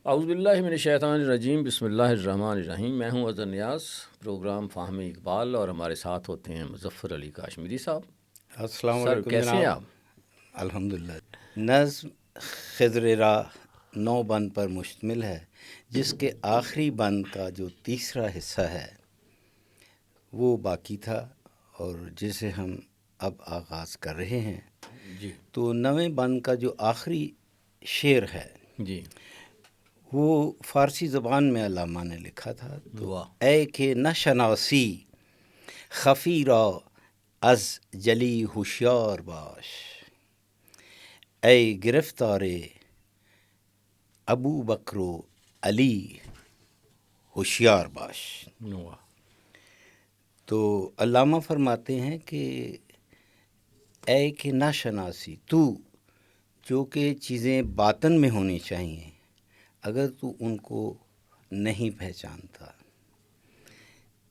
اعوذ باللہ من الشیطان الرجیم، بسم اللہ الرحمن الرحیم۔ میں ہوں اظہر نیاز، پروگرام فہم اقبال، اور ہمارے ساتھ ہوتے ہیں مظفر علی کاشمیری صاحب۔ السلام سر علیکم کیسے ہیں جناب۔ آپ؟ الحمدللہ۔ نظم خضر راہ 9 بند پر مشتمل ہے، جس کے آخری بند کا جو تیسرا حصہ ہے وہ باقی تھا اور جسے ہم اب آغاز کر رہے ہیں۔ جی تو 9ویں بند کا جو آخری شعر ہے جی، وہ فارسی زبان میں علامہ نے لکھا تھا۔ تو واہ، اے کہ نہ شناسی خفی را از جلی ہوشیار باش، اے گرفتار ابو بکر و علی ہوشیار باش۔ واہ، تو علامہ فرماتے ہیں کہ اے کہ نہ شناسی، تو جو کہ چیزیں باطن میں ہونی چاہیے، اگر تو ان کو نہیں پہچانتا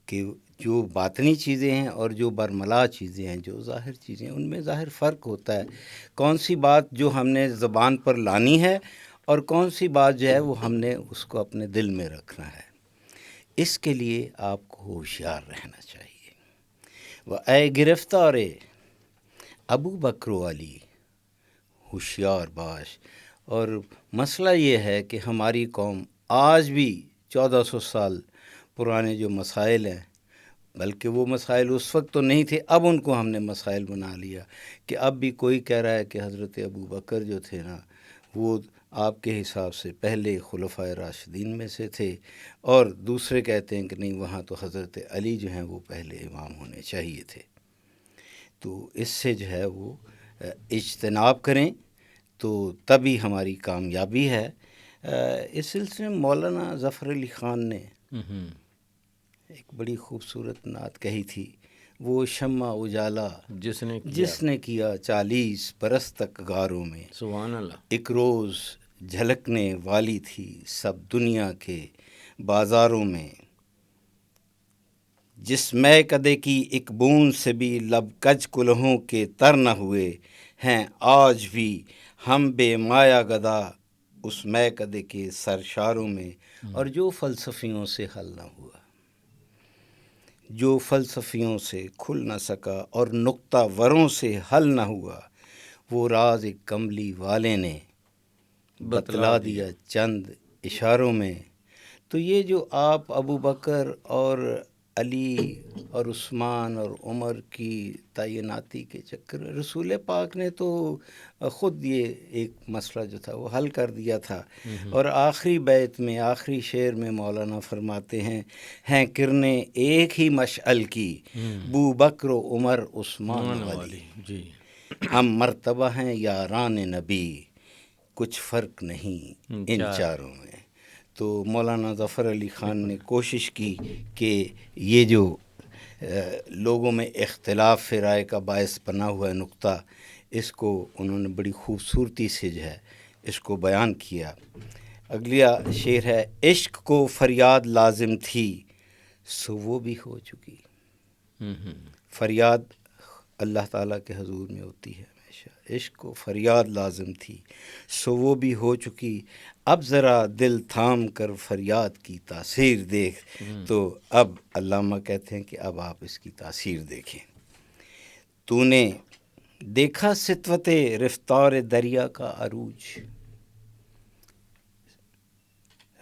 کہ جو باطنی چیزیں ہیں اور جو برملا چیزیں ہیں، جو ظاہر چیزیں ہیں، ان میں ظاہر فرق ہوتا ہے۔ کون سی بات جو ہم نے زبان پر لانی ہے اور کون سی بات جو ہے وہ ہم نے اس کو اپنے دل میں رکھنا ہے۔ اس کے لیے آپ کو ہوشیار رہنا چاہیے۔ وہ اے گرفتار ابو بکر و علی ہوشیار باش۔ اور مسئلہ یہ ہے کہ ہماری قوم آج بھی 1400 سال پرانے جو مسائل ہیں، بلکہ وہ مسائل اس وقت تو نہیں تھے، اب ان کو ہم نے مسائل بنا لیا کہ اب بھی کوئی کہہ رہا ہے کہ حضرت ابو بکر جو تھے نا، وہ آپ کے حساب سے پہلے خلفائے راشدین میں سے تھے، اور دوسرے کہتے ہیں کہ نہیں، وہاں تو حضرت علی جو ہیں وہ پہلے امام ہونے چاہیے تھے۔ تو اس سے جو ہے وہ اجتناب کریں تو تبھی ہماری کامیابی ہے۔ اس سلسلے میں مولانا ظفر علی خان نے ایک بڑی خوبصورت نعت کہی تھی، وہ شمع اجالا جس نے کیا 40 برس تک غاروں میں، سبحان اللہ، ایک روز جھلکنے والی تھی سب دنیا کے بازاروں میں، جس میں کدے کی ایک بوند سے بھی لب کج کلہوں کے تر نہ ہوئے ہیں، آج بھی ہم بے مایا گدا اس میں کدے کے سرشاروں میں۔ اور جو فلسفیوں سے حل نہ ہوا، جو فلسفیوں سے کھل نہ سکا اور نقطہ وروں سے حل نہ ہوا، وہ راز ایک کملی والے نے بتلا دیا چند اشاروں میں۔ تو یہ جو آپ ابو بکر اور علی اور عثمان اور عمر کی تعیناتی کے چکر، رسول پاک نے تو خود یہ ایک مسئلہ جو تھا وہ حل کر دیا تھا۔ اور آخری بیت میں، آخری شعر میں مولانا فرماتے ہیں کرنے ایک ہی مشعل کی، بو بکر و عمر عثمان و علی، جی، ہم مرتبہ ہیں یاران نبی، کچھ فرق نہیں ان چاروں میں۔ تو مولانا ظفر علی خان نے کوشش کی کہ یہ جو لوگوں میں اختلاف رائے کا باعث بنا ہوا ہے نقطہ، اس کو انہوں نے بڑی خوبصورتی سے جو ہے اس کو بیان کیا۔ اگلا شعر ہے، عشق کو فریاد لازم تھی سو وہ بھی ہو چکی۔ فریاد اللہ تعالیٰ کے حضور میں ہوتی ہے ہمیشہ۔ عشق کو فریاد لازم تھی سو وہ بھی ہو چکی، اب ذرا دل تھام کر فریاد کی تاثیر دیکھ۔ تو اب علامہ کہتے ہیں کہ اب آپ اس کی تاثیر دیکھیں۔ تو نے دیکھا سطوت رفتار دریا کا عروج۔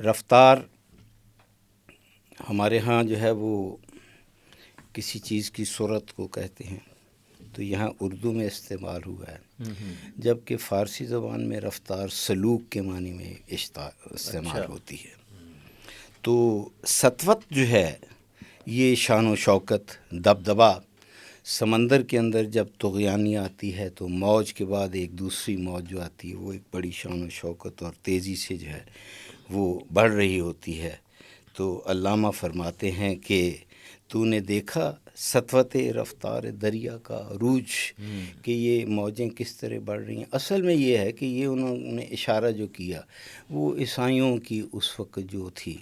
رفتار ہمارے ہاں جو ہے وہ کسی چیز کی صورت کو کہتے ہیں، تو یہاں اردو میں استعمال ہوا ہے، جبکہ فارسی زبان میں رفتار سلوک کے معنی میں استعمال ہوتی ہے۔ تو سطوت جو ہے یہ شان و شوکت، دبدبا۔ سمندر کے اندر جب طغیانی آتی ہے تو موج کے بعد ایک دوسری موج جو آتی ہے وہ ایک بڑی شان و شوکت اور تیزی سے جو ہے وہ بڑھ رہی ہوتی ہے۔ تو علامہ فرماتے ہیں کہ تو نے دیکھا سطوت رفتار دریا کا عروج، کہ یہ موجیں کس طرح بڑھ رہی ہیں۔ اصل میں یہ ہے کہ یہ انہوں نے اشارہ جو کیا وہ عیسائیوں کی اس وقت جو تھی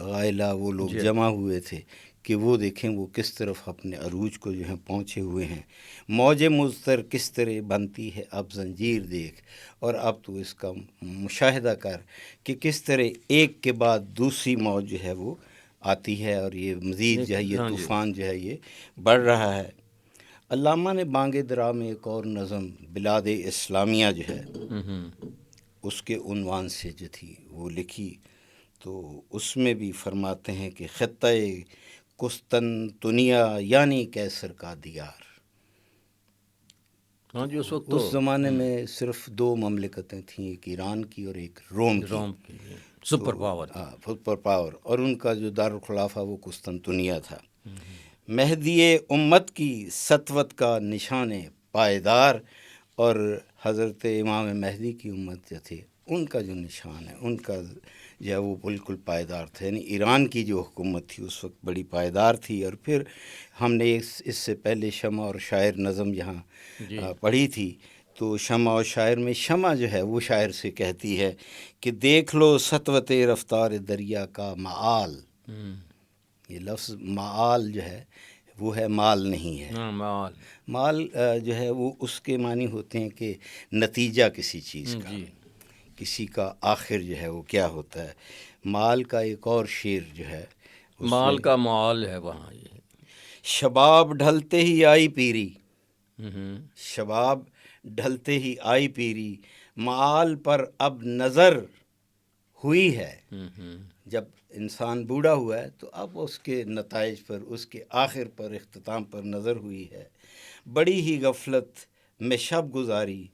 غائلہ، وہ لوگ جمع ہوئے تھے کہ وہ دیکھیں وہ کس طرف اپنے عروج کو جو ہیں پہنچے ہوئے ہیں. موج مضطر کس طرح بنتی ہے اب زنجیر دیکھ، اور اب تو اس کا مشاہدہ کر کہ کس طرح ایک کے بعد دوسری موج جو ہے وہ آتی ہے، اور یہ مزید جو ہے یہ طوفان جو ہے یہ بڑھ رہا ہے. علامہ نے بانگ درا میں ایک اور نظم بلاد اسلامیہ جو ہے اس کے عنوان سے جو تھی وہ لکھی، تو اس میں بھی فرماتے ہیں کہ خطۂ قسطنطنیہ یعنی کیسر کا دیار. ہاں جی، اس وقت اس زمانے میں صرف دو مملکتیں تھیں، ایک ایران کی اور ایک روم کی. Super power. سپر پاور، اور ان کا جو دارالخلافہ وہ قسطنطنیہ تھا. مہدی امت کی سطوت کا نشان پائیدار، اور حضرت امام مہدی کی امت جو تھی ان کا جو نشان ہے ان کا جو ہے وہ بالکل پائیدار تھا. یعنی ایران کی جو حکومت تھی اس وقت بڑی پائیدار تھی. اور پھر ہم نے اس سے پہلے شمع اور شاعر نظم یہاں پڑھی تھی، تو شمع اور شاعر میں شمع جو ہے وہ شاعر سے کہتی ہے کہ دیکھ لو سطوت رفتار دریا کا معال. یہ لفظ معال جو ہے وہ ہے مال نہیں ہے. مال جو ہے وہ اس کے معنی ہوتے ہیں کہ نتیجہ کسی چیز کا، کسی کا آخر جو ہے وہ کیا ہوتا ہے. مال کا ایک اور شعر جو ہے مال کا مال ہے وہاں. یہ شباب ڈھلتے ہی آئی پیری، شباب ڈھلتے ہی آئی پیری، مال پر اب نظر ہوئی ہے. جب انسان بوڑھا ہوا ہے تو اب اس کے نتائج پر، اس کے آخر پر، اختتام پر نظر ہوئی ہے. بڑی ہی غفلت میں شب گزاری،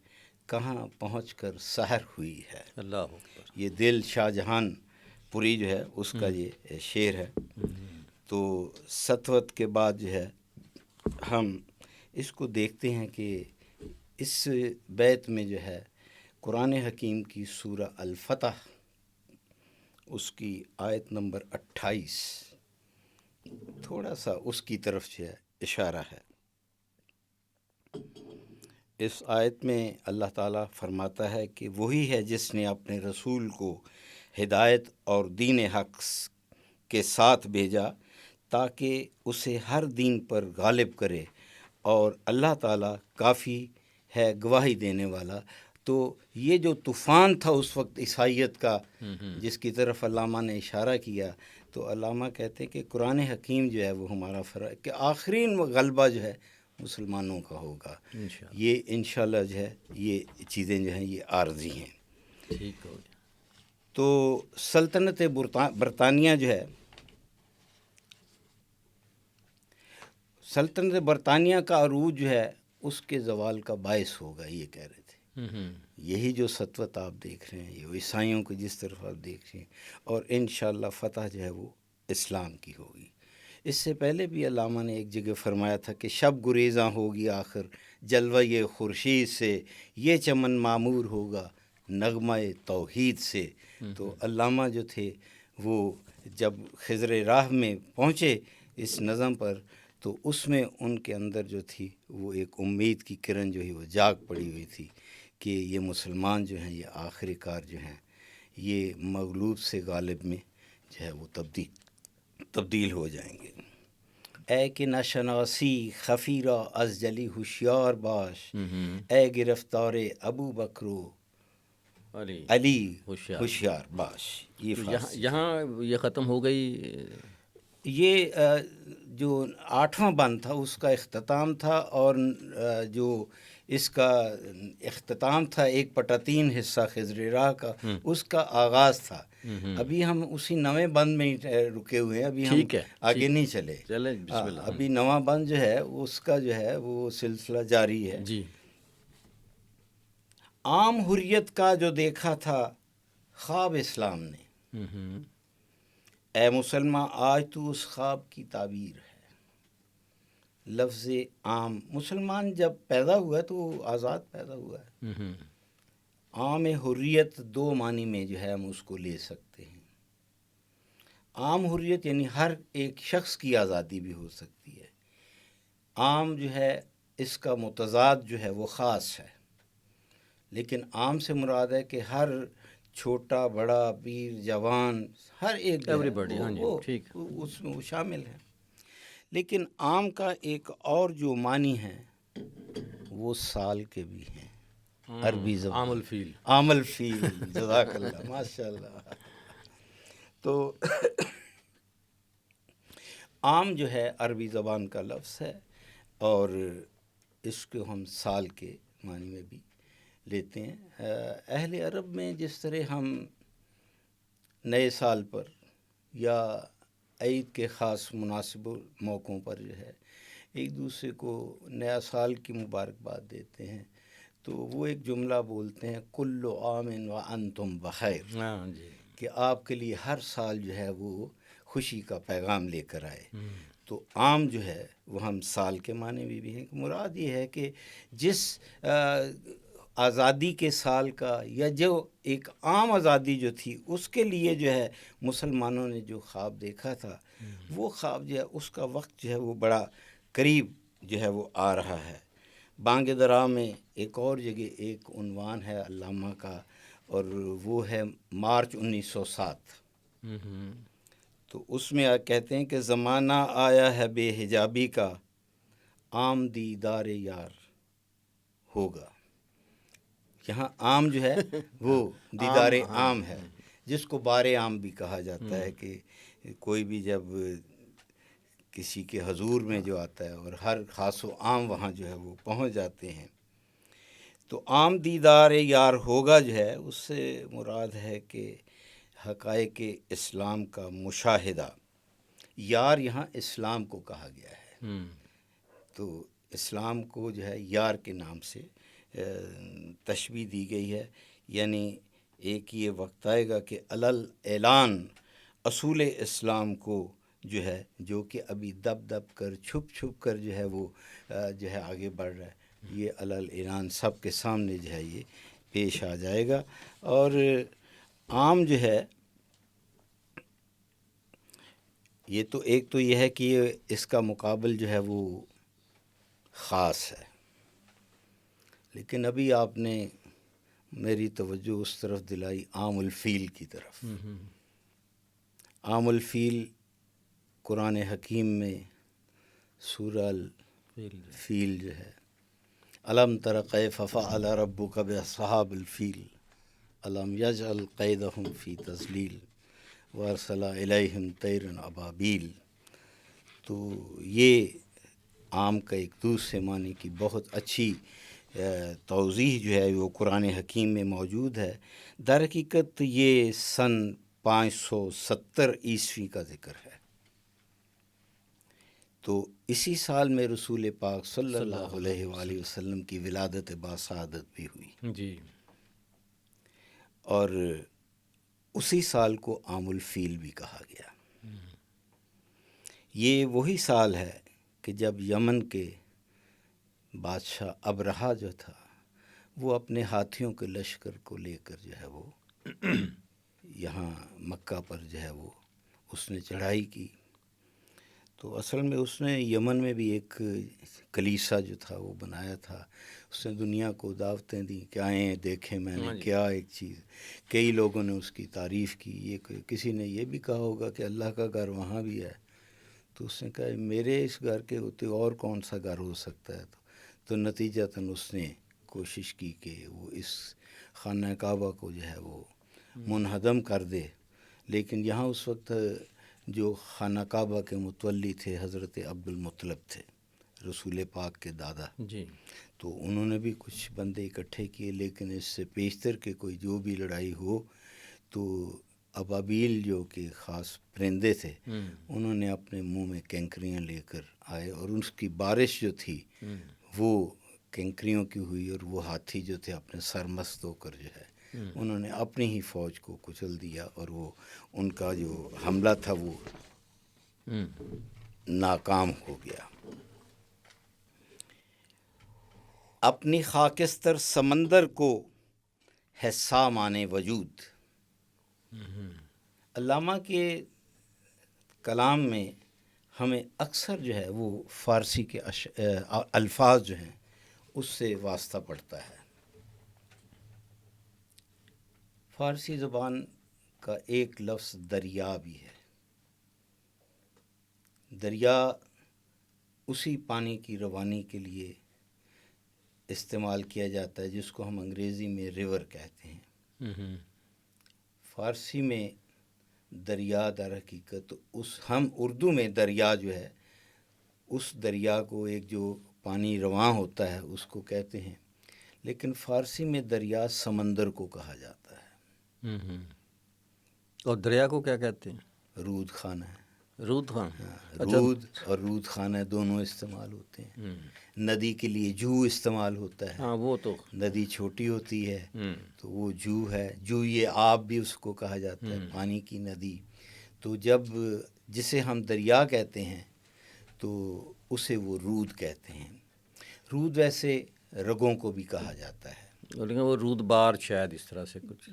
کہاں پہنچ کر سحر ہوئی ہے. اللہ اکبر. یہ دل شاہ جہان پوری جو ہے اس کا یہ شعر ہے. تو سطوت کے بعد جو ہے ہم اس کو دیکھتے ہیں کہ اس بیت میں جو ہے قرآن حکیم کی سورہ الفتح اس کی آیت نمبر 28 تھوڑا سا اس کی طرف جو ہے اشارہ ہے. اس آیت میں اللہ تعالیٰ فرماتا ہے کہ وہی ہے جس نے اپنے رسول کو ہدایت اور دین حق کے ساتھ بھیجا تاکہ اسے ہر دین پر غالب کرے، اور اللہ تعالیٰ کافی ہے گواہی دینے والا. تو یہ جو طوفان تھا اس وقت عیسائیت کا جس کی طرف علامہ نے اشارہ کیا، تو علامہ کہتے ہیں کہ قرآن حکیم جو ہے وہ ہمارا کہ آخرین غلبہ جو ہے مسلمانوں کا ہوگا. یہ انشاءاللہ جو ہے یہ چیزیں جو ہیں یہ عارضی ہیں. ٹھیک ہو گیا. تو سلطنت برطانیہ جو ہے، سلطنت برطانیہ کا عروج جو ہے اس کے زوال کا باعث ہوگا، یہ کہہ رہے تھے. یہی جو سطوت آپ دیکھ رہے ہیں، یہ عیسائیوں کو جس طرف آپ دیکھ رہے ہیں، اور انشاءاللہ فتح جو ہے وہ اسلام کی ہوگی. اس سے پہلے بھی علامہ نے ایک جگہ فرمایا تھا کہ شب گریزاں ہوگی آخر جلوہ خورشید سے، یہ چمن معمور ہوگا نغمہ توحید سے. تو علامہ جو تھے وہ جب خضر راہ میں پہنچے اس نظم پر، تو اس میں ان کے اندر جو تھی وہ ایک امید کی کرن جو ہے وہ جاگ پڑی ہوئی تھی کہ یہ مسلمان جو ہیں یہ آخر کار جو ہیں یہ مغلوب سے غالب میں جو ہے وہ تبدیل ہو جائیں گے. اے کہ نشناسی خفیرہ از جلی ہوشیار باش، اے گرفتار ابو بکرو علی ہوشیار باش. یہاں یہ ختم ہو گئی. یہ جو 8واں بند تھا اس کا اختتام تھا، اور جو اس کا اختتام تھا 1/3 حصہ خضر راہ کا اس کا آغاز تھا. ابھی ہم اسی نویں بند میں رکے ہوئے ہیں، ابھی ہم آگے نہیں چلے. ابھی نواں بند جو ہے اس کا جو ہے وہ سلسلہ جاری ہے. جی. عام حریت کا جو دیکھا تھا خواب اسلام نے، اے مسلمان آج تو اس خواب کی تعبیر ہے. لفظ عام، مسلمان جب پیدا ہوا ہے تو وہ آزاد پیدا ہوا ہے. عام حریت دو معنی میں جو ہے ہم اس کو لے سکتے ہیں. عام حریت یعنی ہر ایک شخص کی آزادی بھی ہو سکتی ہے. عام جو ہے اس کا متضاد جو ہے وہ خاص ہے، لیکن عام سے مراد ہے کہ ہر چھوٹا بڑا پیر جوان ہر ایک اس میں وہ شامل ہے. لیکن عام کا ایک اور جو معنی ہے وہ سال کے بھی ہیں عربی زبان. عام الفیل. عام الفیل. جزاک اللہ، ماشاء اللہ. تو عام جو ہے عربی زبان کا لفظ ہے، اور اس کو ہم سال کے معنی میں بھی لیتے ہیں. اہل عرب میں جس طرح ہم نئے سال پر یا عید کے خاص مناسب موقعوں پر جو ہے ایک دوسرے کو نیا سال کی مبارکباد دیتے ہیں، تو وہ ایک جملہ بولتے ہیں کل عام وانتم بخیر. ہاں جی. کہ آپ کے لیے ہر سال جو ہے وہ خوشی کا پیغام لے کر آئے. تو عام جو ہے وہ ہم سال کے معنی میں بھی ہیں. مراد یہ ہے کہ جس آزادی کے سال کا یا جو ایک عام آزادی جو تھی اس کے لیے جو ہے مسلمانوں نے جو خواب دیکھا تھا، وہ خواب جو ہے اس کا وقت جو ہے وہ بڑا قریب جو ہے وہ آ رہا ہے. بانگ درا میں ایک اور جگہ ایک عنوان ہے علامہ کا، اور وہ ہے مارچ 1907. تو اس میں کہتے ہیں کہ زمانہ آیا ہے بے حجابی کا، عام دیدار یار ہوگا. یہاں عام جو ہے وہ دیدار عام ہے، جس کو بار عام بھی کہا جاتا ہے، کہ کوئی بھی جب کسی کے حضور میں جو آتا ہے اور ہر خاص و عام وہاں جو ہے وہ پہنچ جاتے ہیں. تو عام دیدار یار ہوگا جو ہے اس سے مراد ہے کہ حقائق اسلام کا مشاہدہ. یار یہاں اسلام کو کہا گیا ہے، تو اسلام کو جو ہے یار کے نام سے تشبیہ دی گئی ہے. یعنی ایک یہ وقت آئے گا کہ علل اعلان اصول اسلام کو جو ہے، جو کہ ابھی دب دب کر چھپ چھپ کر جو ہے وہ جو ہے آگے بڑھ رہا ہے، یہ علل اعلان سب کے سامنے جو ہے یہ پیش آ جائے گا. اور عام جو ہے یہ تو ایک تو یہ ہے کہ اس کا مقابل جو ہے وہ خاص ہے. لیکن ابھی آپ نے میری توجہ اس طرف دلائی عام الفیل کی طرف. عام الفیل قرآن حکیم میں سورہ الفیل جو ہے، الم تر کیف فعل ربک باصحاب الفیل الم یجعل کیدہم فی تضلیل وارسل الیہم طیرا ابابیل. تو یہ عام کا ایک دوسرے معنی کی بہت اچھی توضیح جو ہے وہ قرآن حکیم میں موجود ہے. در حقیقت یہ سن 570 عیسوی کا ذکر ہے. تو اسی سال میں رسول پاک صلی اللہ علیہ وآلہ وسلم کی ولادت باسعادت بھی ہوئی جی. اور اسی سال کو عام الفیل بھی کہا گیا. یہ وہی سال ہے کہ جب یمن کے بادشاہ ابرہہ جو تھا وہ اپنے ہاتھیوں کے لشکر کو لے کر جو ہے وہ یہاں مکہ پر جو ہے وہ اس نے چڑھائی کی. تو اصل میں اس نے یمن میں بھی ایک کلیسا جو تھا وہ بنایا تھا. اس نے دنیا کو دعوتیں دیں کہ آئیں دیکھیں میں نے کیا ایک چیز. کئی لوگوں نے اس کی تعریف کی. یہ کسی نے یہ بھی کہا ہوگا کہ اللہ کا گھر وہاں بھی ہے. تو اس نے کہا میرے اس گھر کے ہوتے اور کون سا گھر ہو سکتا ہے. تو نتیجتاً اس نے کوشش کی کہ وہ اس خانہ کعبہ کو جو ہے وہ منہدم کر دے. لیکن یہاں اس وقت جو خانہ کعبہ کے متولی تھے حضرت عبد المطلب تھے، رسول پاک کے دادا. جی. تو انہوں نے بھی کچھ بندے اکٹھے کیے، لیکن اس سے پیشتر کے کوئی جو بھی لڑائی ہو تو ابابیل جو کہ خاص پرندے تھے انہوں نے اپنے منہ میں کینکریاں لے کر آئے، اور اس کی بارش جو تھی وہ کینکریوں کی ہوئی، اور وہ ہاتھی جو تھے اپنے سر مست ہو کر جو ہے انہوں نے اپنی ہی فوج کو کچل دیا، اور وہ ان کا جو حملہ تھا وہ ناکام ہو گیا. اپنی خاکستر سمندر کو ہے سامان وجود. علامہ کے کلام میں ہمیں اکثر جو ہے وہ فارسی کے الفاظ جو ہیں اس سے واسطہ پڑتا ہے. فارسی زبان کا ایک لفظ دریا بھی ہے. دریا اسی پانی کی روانی کے لیے استعمال کیا جاتا ہے، جس کو ہم انگریزی میں ریور کہتے ہیں۔ فارسی میں دریا در حقیقت ہم اردو میں دریا جو ہے اس دریا کو ایک جو پانی رواں ہوتا ہے اس کو کہتے ہیں، لیکن فارسی میں دریا سمندر کو کہا جاتا ہے۔ اور دریا کو کیا کہتے ہیں؟ رود خانہ ہے۔ رود خان، رود اور رود خانہ دونوں استعمال ہوتے ہیں۔ ندی کے لیے جو استعمال ہوتا ہے، ہاں وہ تو ندی چھوٹی ہوتی ہے تو وہ جو ہے، جو یہ آب بھی اس کو کہا جاتا ہے، پانی کی ندی۔ تو جب جسے ہم دریا کہتے ہیں تو اسے وہ رود کہتے ہیں۔ رود ویسے رگوں کو بھی کہا جاتا ہے، لیکن وہ رود بار شاید اس طرح سے کچھ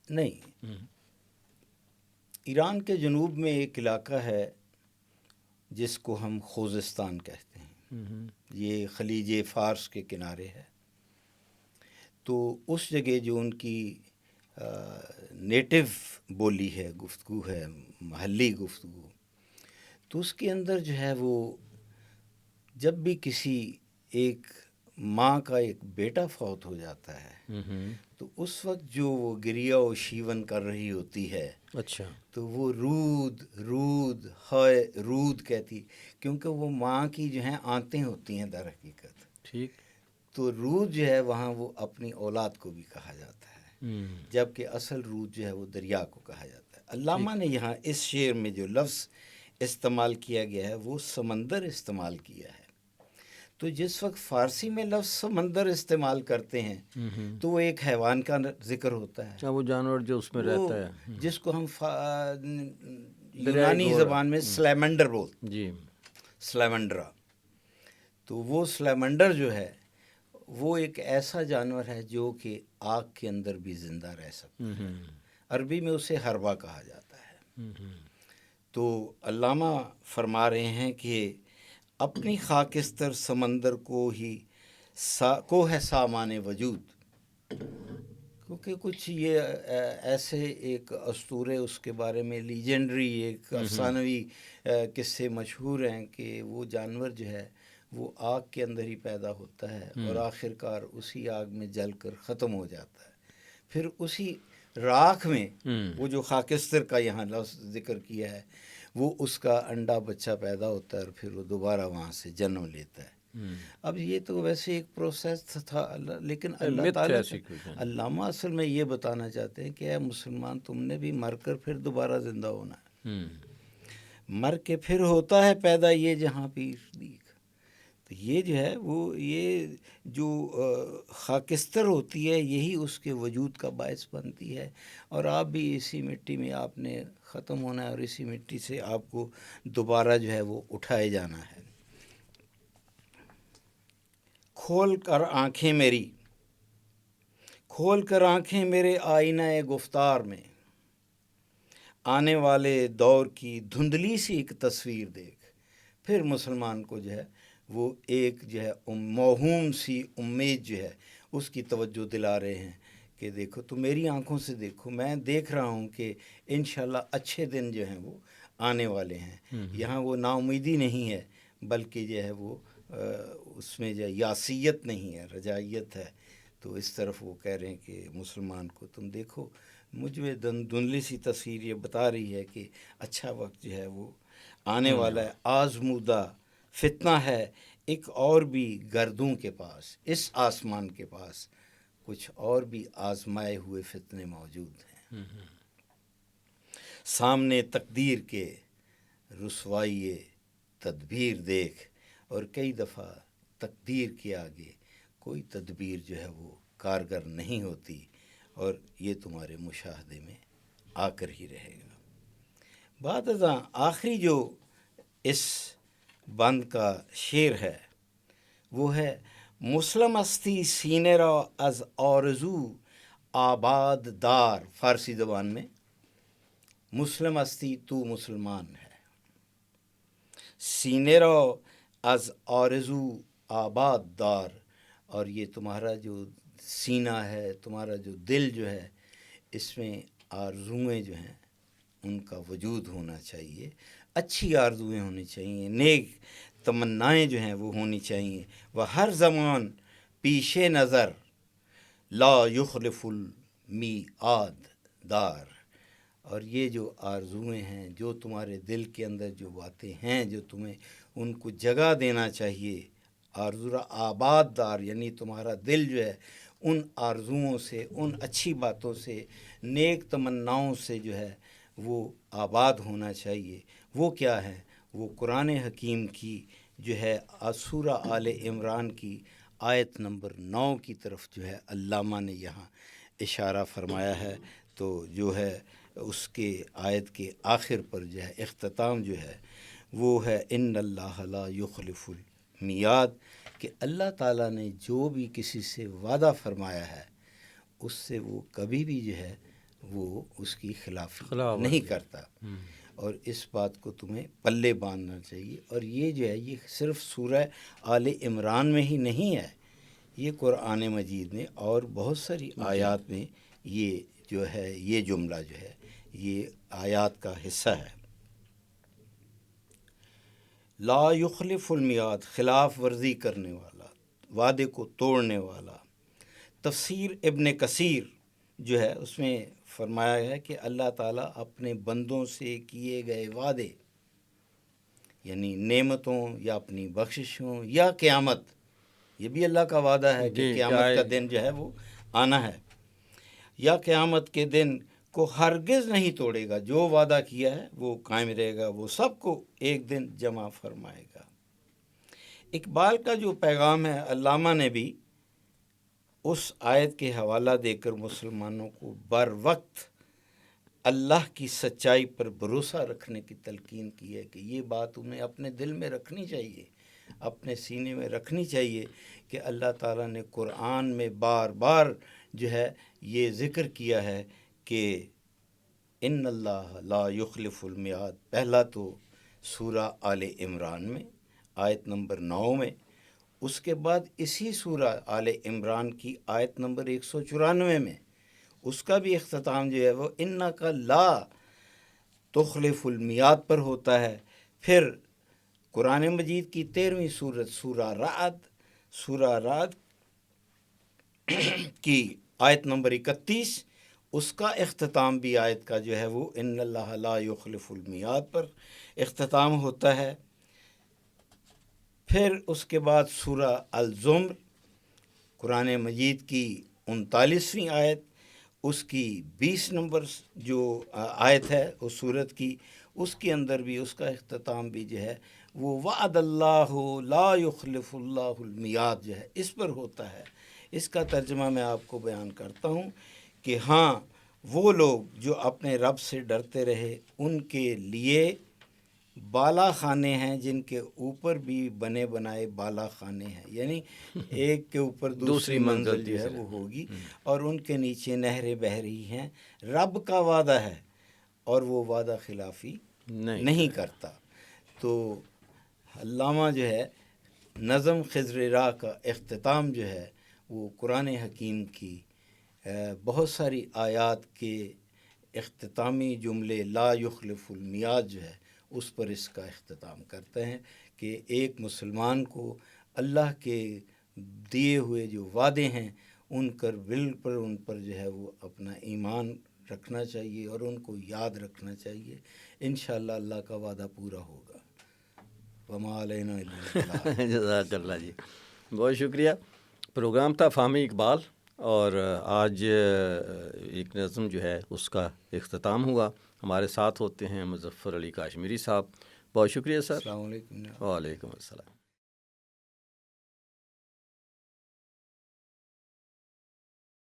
نہیں۔ ایران کے جنوب میں ایک علاقہ ہے جس کو ہم خوزستان کہتے ہیں، یہ خلیج فارس کے کنارے ہے۔ تو اس جگہ جو ان کی نیٹو بولی ہے، گفتگو ہے، محلی گفتگو، تو اس کے اندر جو ہے وہ جب بھی کسی ایک ماں کا ایک بیٹا فوت ہو جاتا ہے تو اس وقت جو وہ گریہ و شیون کر رہی ہوتی ہے، اچھا، تو وہ رود رود ہے رود کہتی، کیونکہ وہ ماں کی جو ہیں آنتیں ہوتی ہیں در حقیقت۔ ٹھیک۔ تو رود جو ہے وہاں وہ اپنی اولاد کو بھی کہا جاتا ہے، جبکہ اصل رود جو ہے وہ دریا کو کہا جاتا ہے۔ علامہ نے یہاں اس شعر میں جو لفظ استعمال کیا گیا ہے وہ سمندر استعمال کیا ہے۔ تو جس وقت فارسی میں لفظ سمندر استعمال کرتے ہیں تو وہ ایک حیوان کا ذکر ہوتا ہے، وہ جانور جو اس میں رہتا ہے، جس کو ہم یونانی زبان میں سلیمنڈر بولتے ہیں، جی، سلیمنڈرا۔ تو وہ سلیمنڈر جو ہے وہ ایک ایسا جانور ہے جو کہ آگ کے اندر بھی زندہ رہ سکتا ہے، عربی میں اسے ہربا کہا جاتا ہے۔ تو علامہ فرما رہے ہیں کہ اپنی خاکستر سمندر کو ہے سامان وجود، کیونکہ کچھ یہ ایسے ایک اسطورے اس کے بارے میں لیجنڈری ایک افسانوی قصے مشہور ہیں کہ وہ جانور جو ہے وہ آگ کے اندر ہی پیدا ہوتا ہے اور آخر کار اسی آگ میں جل کر ختم ہو جاتا ہے، پھر اسی راکھ میں وہ جو خاکستر کا یہاں لفظ ذکر کیا ہے وہ اس کا انڈا بچہ پیدا ہوتا ہے اور پھر وہ دوبارہ وہاں سے جنم لیتا ہے۔ اب یہ تو ویسے ایک پروسیس تھا، لیکن اللہ تعالیٰ علامہ اصل میں یہ بتانا چاہتے ہیں کہ اے مسلمان، تم نے بھی مر کر پھر دوبارہ زندہ ہونا ہے، مر کے پھر ہوتا ہے پیدا یہ جہاں پیر دیکھ۔ تو یہ جو ہے وہ یہ جو خاکستر ہوتی ہے یہی اس کے وجود کا باعث بنتی ہے، اور آپ بھی اسی مٹی میں آپ نے ختم ہونا ہے اور اسی مٹی سے آپ کو دوبارہ جو ہے وہ اٹھائے جانا ہے۔ کھول کر آنکھیں میری، کھول کر آنکھیں میرے آئینہ گفتار میں، آنے والے دور کی دھندلی سی ایک تصویر دیکھ۔ پھر مسلمان کو جو ہے وہ ایک جو ہے موہوم سی امید جو ہے اس کی توجہ دلا رہے ہیں کہ دیکھو تو میری آنکھوں سے دیکھو، میں دیکھ رہا ہوں کہ انشاءاللہ اچھے دن جو ہیں وہ آنے والے ہیں۔ یہاں وہ نا امیدی نہیں ہے بلکہ جو ہے وہ اس میں جو یاسیت نہیں ہے، رجائیت ہے۔ تو اس طرف وہ کہہ رہے ہیں کہ مسلمان کو تم دیکھو، مجھ میں دھندلی سی تصویر یہ بتا رہی ہے کہ اچھا وقت جو ہے وہ آنے والا ہے، آزمودہ فتنہ ہے ایک اور بھی گردوں کے پاس، اس آسمان کے پاس کچھ اور بھی آزمائے ہوئے فتنے موجود ہیں۔ سامنے تقدیر کے رسوائی تدبیر دیکھ، اور کئی دفعہ تقدیر کے آگے کوئی تدبیر جو ہے وہ کارگر نہیں ہوتی، اور یہ تمہارے مشاہدے میں آ کر ہی رہے گا۔ بعد ازاں آخری جو اس بند کا شعر ہے وہ ہے مسلم استی سینے را از آرزو آباد دار۔ فارسی زبان میں مسلم استی تو مسلمان ہے، سینے را از آرزو آباد دار، اور یہ تمہارا جو سینہ ہے، تمہارا جو دل جو ہے، اس میں آرزوئیں جو ہیں ان کا وجود ہونا چاہیے، اچھی آرزوئیں ہونی چاہیے، نیک تمنائیں جو ہیں وہ ہونی چاہیے. وہ ہر زمان پیش نظر لا یخلف المیعاد دار. اور یہ جو آرزویں ہیں، جو تمہارے دل کے اندر جو باتیں ہیں، جو تمہیں ان کو جگہ دینا چاہیے. آرزو آباد دار یعنی تمہارا دل جو ہے ان آرزوؤں سے، ان اچھی باتوں سے، نیک تمناؤں سے جو ہے وہ آباد ہونا چاہیے. وہ کیا ہے؟ وہ قرآن حکیم کی جو ہے سورہ آل عمران کی آیت نمبر 9 کی طرف جو ہے علامہ نے یہاں اشارہ فرمایا ہے. تو جو ہے اس کے آیت کے آخر پر جو ہے اختتام جو ہے وہ ہے ان اللہ لا یخلف المیعاد، کہ اللہ تعالیٰ نے جو بھی کسی سے وعدہ فرمایا ہے اس سے وہ کبھی بھی جو ہے وہ اس کی خلافی نہیں کرتا. اور اس بات کو تمہیں پلے باندھنا چاہیے. اور یہ جو ہے یہ صرف سورہ آل عمران میں ہی نہیں ہے، یہ قرآن مجید میں اور بہت ساری آیات میں یہ جو ہے یہ جملہ جو ہے یہ آیات کا حصہ ہے. لا یخلف المیعاد، خلاف ورزی کرنے والا، وعدے کو توڑنے والا. تفسیر ابن کثیر جو ہے اس میں فرمایا ہے کہ اللہ تعالیٰ اپنے بندوں سے کیے گئے وعدے یعنی نعمتوں یا اپنی بخششوں یا قیامت، یہ بھی اللہ کا وعدہ ہے کہ قیامت کا دن جو ہے وہ آنا ہے، یا قیامت کے دن کو ہرگز نہیں توڑے گا. جو وعدہ کیا ہے وہ قائم رہے گا، وہ سب کو ایک دن جمع فرمائے گا. اقبال کا جو پیغام ہے علامہ نے بھی اس آیت کے حوالہ دے کر مسلمانوں کو بر وقت اللہ کی سچائی پر بھروسہ رکھنے کی تلقین کی ہے کہ یہ بات انہیں اپنے دل میں رکھنی چاہیے، اپنے سینے میں رکھنی چاہیے کہ اللہ تعالیٰ نے قرآن میں بار بار جو ہے یہ ذکر کیا ہے کہ ان اللہ لا یخلف المیعاد. پہلا تو سورہ آل عمران میں آیت نمبر 9 میں، اس کے بعد اسی سورہ آل عمران کی آیت نمبر 194 میں اس کا بھی اختتام جو ہے وہ انک لا تخلف المیعاد پر ہوتا ہے. پھر قرآن مجید کی 13ویں سورت سورہ رعد کی آیت نمبر 31، اس کا اختتام بھی آیت کا جو ہے وہ ان اللہ لا یخلف المیعاد پر اختتام ہوتا ہے. پھر اس کے بعد سورہ الزمر قرآن مجید کی 39ویں آیت، اس کی 20 نمبر جو آیت ہے اس سورت کی، اس کے اندر بھی اس کا اختتام بھی جو ہے وہ وعد اللہ لا یخلف اللہ المیعاد جو ہے اس پر ہوتا ہے. اس کا ترجمہ میں آپ کو بیان کرتا ہوں کہ ہاں وہ لوگ جو اپنے رب سے ڈرتے رہے ان کے لیے بالا خانے ہیں جن کے اوپر بھی بنے بنائے بالا خانے ہیں، یعنی ایک کے اوپر دوسری منزل جو ہے وہ ہوگی، اور ان کے نیچے نہریں بہہ رہی ہیں. رب کا وعدہ ہے اور وہ وعدہ خلافی نہیں کرتا. تو علامہ جو ہے نظم خضر راہ کا اختتام جو ہے وہ قرآن حکیم کی بہت ساری آیات کے اختتامی جملے لا یخلف المیعاد جو ہے اس پر اس کا اختتام کرتے ہیں کہ ایک مسلمان کو اللہ کے دیے ہوئے جو وعدے ہیں ان پر جو ہے وہ اپنا ایمان رکھنا چاہیے اور ان کو یاد رکھنا چاہیے. انشاءاللہ اللہ کا وعدہ پورا ہوگا. وما علینا الا البلاغ. جزاک اللہ جی، بہت شکریہ. پروگرام تھا فہم اقبال اور آج ایک نظم جو ہے اس کا اختتام ہوا. ہمارے ساتھ ہوتے ہیں مظفر علی کاشمیری صاحب. بہت شکریہ سر. السلام علیکم. وعلیکم السلام.